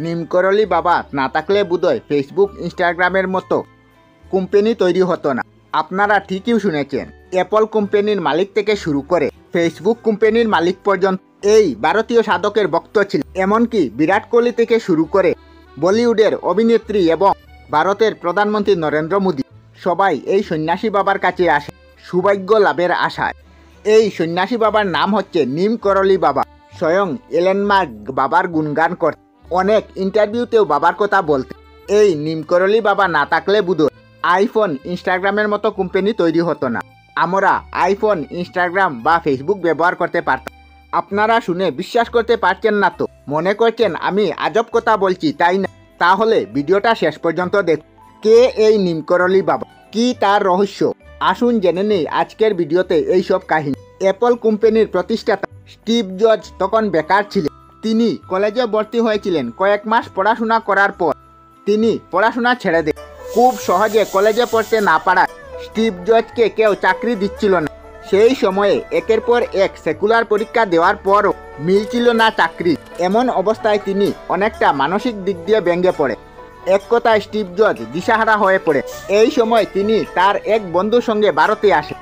নিমকরলি বাবা না থাকলে বোধহয় ফেসবুক ইনস্টাগ্রামের মতো কোম্পানি তৈরি হতো না। আপনারা ঠিকই শুনেছেন, অ্যাপল কোম্পানির মালিক থেকে শুরু করে ফেসবুক কোম্পানির মালিক পর্যন্ত এই ভারতীয় সাধকের ভক্ত ছিল। এমনকি বিরাট কোহলি থেকে শুরু করে বলিউডের অভিনেত্রী এবং ভারতের প্রধানমন্ত্রী নরেন্দ্র মোদী সবাই এই সন্ন্যাসী বাবার কাছে আসে সৌভাগ্য লাভের আশায়। এই সন্ন্যাসী বাবার নাম হচ্ছে নিমকরলি বাবা। স্বয়ং এলেন মার্ক বাবার গুণগান করতে, অনেক ইন্টারভিউতেও বাবার কথা বলতে। এই নিমকরলি বাবা না থাকলে বোধহয় আইফোন ইনস্টাগ্রামের মতো কোম্পানি তৈরি হতো না। আমরা আইফোন ইনস্টাগ্রাম বা ফেসবুক ব্যবহার করতে পারতাম। আপনারা শুনে বিশ্বাস করতে পারছেন না তো? মনে করছেন আমি আজব কথা বলছি, তাই না? তাহলে ভিডিওটা শেষ পর্যন্ত দেখুন। কে এই নিমকরলি বাবা, কি তার রহস্য? আসুন জেনে নেই আজকের ভিডিওতে এই সব কাহিনী। অ্যাপল কোম্পানির প্রতিষ্ঠাতা স্টিভ জবস তখন বেকার ছিলেন। তিনি কলেজে ভর্তি হয়েছিলেন। কয়েক মাস পড়াশোনা করার পর তিনি পড়াশোনা ছেড়ে দেন। খুব সহজে কলেজে পড়তে না পারায় স্টিভ জবসকে কেউ চাকরি দিচ্ছিল না। সেই সময়ে একের পর এক সেকুলার পরীক্ষা দেওয়ার পরও মিলছিল না চাকরি। এমন অবস্থায় তিনি অনেকটা মানসিক দিক দিয়ে ভেঙে পড়ে। এক কথায় স্টিভ জবস দিশাহারা হয়ে পড়ে। এই সময় তিনি তার এক বন্ধুর সঙ্গে ভারতে আসে।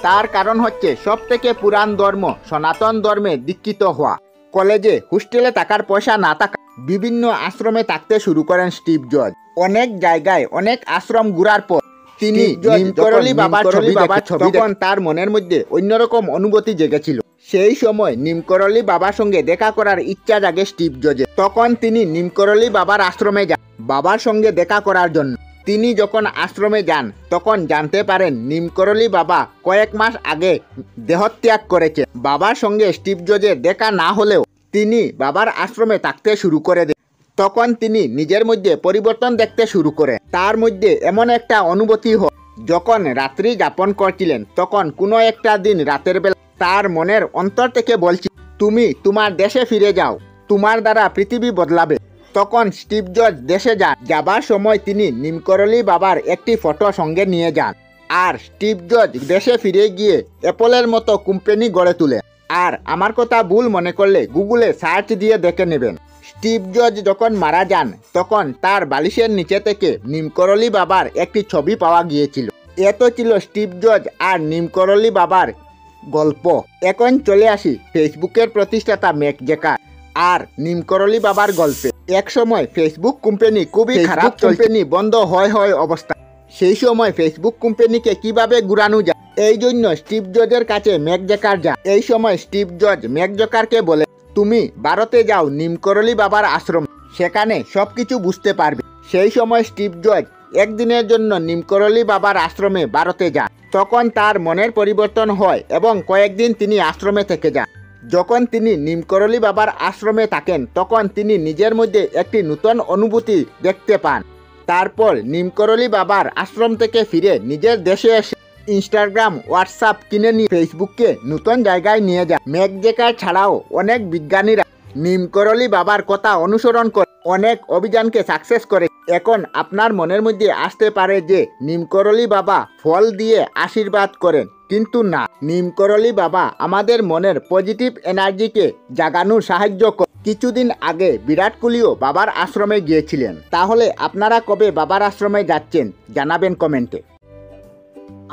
তার কারণ হচ্ছে সবথেকে পুরান ধর্ম সনাতন ধর্মে দীক্ষিত হওয়া। কলেজে হোস্টেলে থাকার পয়সা না থাকা বিভিন্ন আশ্রমে থাকতে শুরু করেন স্টিভ জবস। অনেক জায়গায় অনেক আশ্রম ঘোরার পর তিনি নিমকরলি বাবার ছবি তখন তার মনের মধ্যে অন্যরকম অনুভূতি জেগেছিল। সেই সময় নিমকরলি বাবার সঙ্গে দেখা করার ইচ্ছা জাগে স্টিভ জবসের। তখন তিনি নিমকরলি বাবার আশ্রমে যান বাবার সঙ্গে দেখা করার জন্য। তিনি যখন আশ্রমে যান তখন জানতে পারেন নিমকরলি বাবা কয়েক মাস আগে দেহত্যাগ করেছে। বাবার সঙ্গে স্টিভ জবসের দেখা না হলেও তিনি বাবার আশ্রমে থাকতে শুরু করে দেন। তখন তিনি নিজের মধ্যে পরিবর্তন দেখতে শুরু করে। তার মধ্যে এমন একটা অনুভূতি হয়, যখন রাত্রি যাপন করছিলেন তখন কোনো একটা দিন রাতের বেলা তার মনের অন্তর থেকে বলছি, তুমি তোমার দেশে ফিরে যাও, তোমার দ্বারা পৃথিবী বদলাবে। তখন স্টিভ জবস দেশে যাবার সময় তিনি নিমকরলি বাবার একটি ফটো সঙ্গে নিয়ে যান। আর স্টিভ জবস দেশে ফিরে গিয়ে অ্যাপলের মতো কোম্পানি গড়ে তোলে। আর আমার কথা ভুল মনে করলে গুগলে সার্চ দিয়ে দেখে নেবেন। স্টিভ জবস যখন মারা যান তখন তার বালিশের নিচে থেকে নিমকরলি বাবার একটি ছবি পাওয়া গিয়েছিল। এত ছিল স্টিভ জবস আর নিমকরলি বাবার গল্প। এখন চলে আসি ফেসবুকের প্রতিষ্ঠাতা মার্ক জাকারবার্গ আর নিমকরলি বাবার গল্পে। এক সময় ফেসবুক কোম্পানি খুবই খারাপ কোম্পানি বন্ধ হয় অবস্থা। সেই সময় ফেসবুক কোম্পানিকে কিভাবে ঘুরানো যায়, এই জন্য স্টিভ জবসের কাছে মার্ক জাকারবার্গ যান। এই সময় স্টিভ জবস মার্ক জাকারবার্গকে বলে, তুমি ভারতে যাও নিমকরলি বাবার আশ্রম, সেখানে সবকিছু বুঝতে পারবে। সেই সময় স্টিভ জবস একদিনের জন্য নিমকরলি বাবার আশ্রমে ভারতে যান। তখন তার মনের পরিবর্তন হয় এবং কয়েকদিন তিনি আশ্রমে থেকে যান। যখন তিনি নিমকরলি বাবার আশ্রমে থাকেন তখন তিনি নিজের মধ্যে একটি নতুন অনুভূতি দেখতে পান। তারপর নিমকরলি বাবার আশ্রম থেকে ফিরে নিজের দেশে এসে ইনস্টাগ্রাম, হোয়াটসঅ্যাপ কিনে নিয়ে ফেসবুককে নতুন জায়গায় নিয়ে যান। মার্ক জাকারবার্গ ছাড়াও অনেক বিজ্ঞানীরা নিমকরলি বাবার কথা অনুসরণ করে অনেক অভিযানকে সাকসেস করে। এখন আপনার মনের মধ্যে আসতে পারে যে নিমকরলি বাবা ফল দিয়ে আশীর্বাদ করেন, কিন্তু না, নিমকরলি বাবা আমাদের মনের পজিটিভ এনার্জিকে জাগানোর সাহায্য করে। কিছুদিন আগে বিরাট কোহলিও বাবার আশ্রমে গিয়েছিলেন। তাহলে আপনারা কবে বাবার আশ্রমে যাচ্ছেন জানাবেন কমেন্টে।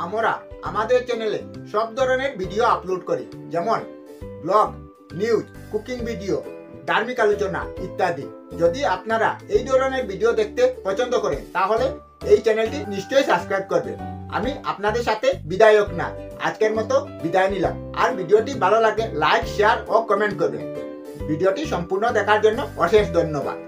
আমরা আমাদের চ্যানেলে সব ধরনের ভিডিও আপলোড করি, যেমন ব্লগ, নিউজ, কুকিং ভিডিও, ধার্মিক আলোচনা ইত্যাদি। যদি আপনারা এই ধরনের ভিডিও দেখতে পছন্দ করেন তাহলে এই চ্যানেলটি নিশ্চয়ই সাবস্ক্রাইব করবেন। আমি আপনাদের সাথে বিদায়ক না, আজকের মতো বিদায় নিলাম। আর ভিডিওটি ভালো লাগে লাইক, শেয়ার ও কমেন্ট করবেন। ভিডিওটি সম্পূর্ণ দেখার জন্য অশেষ ধন্যবাদ।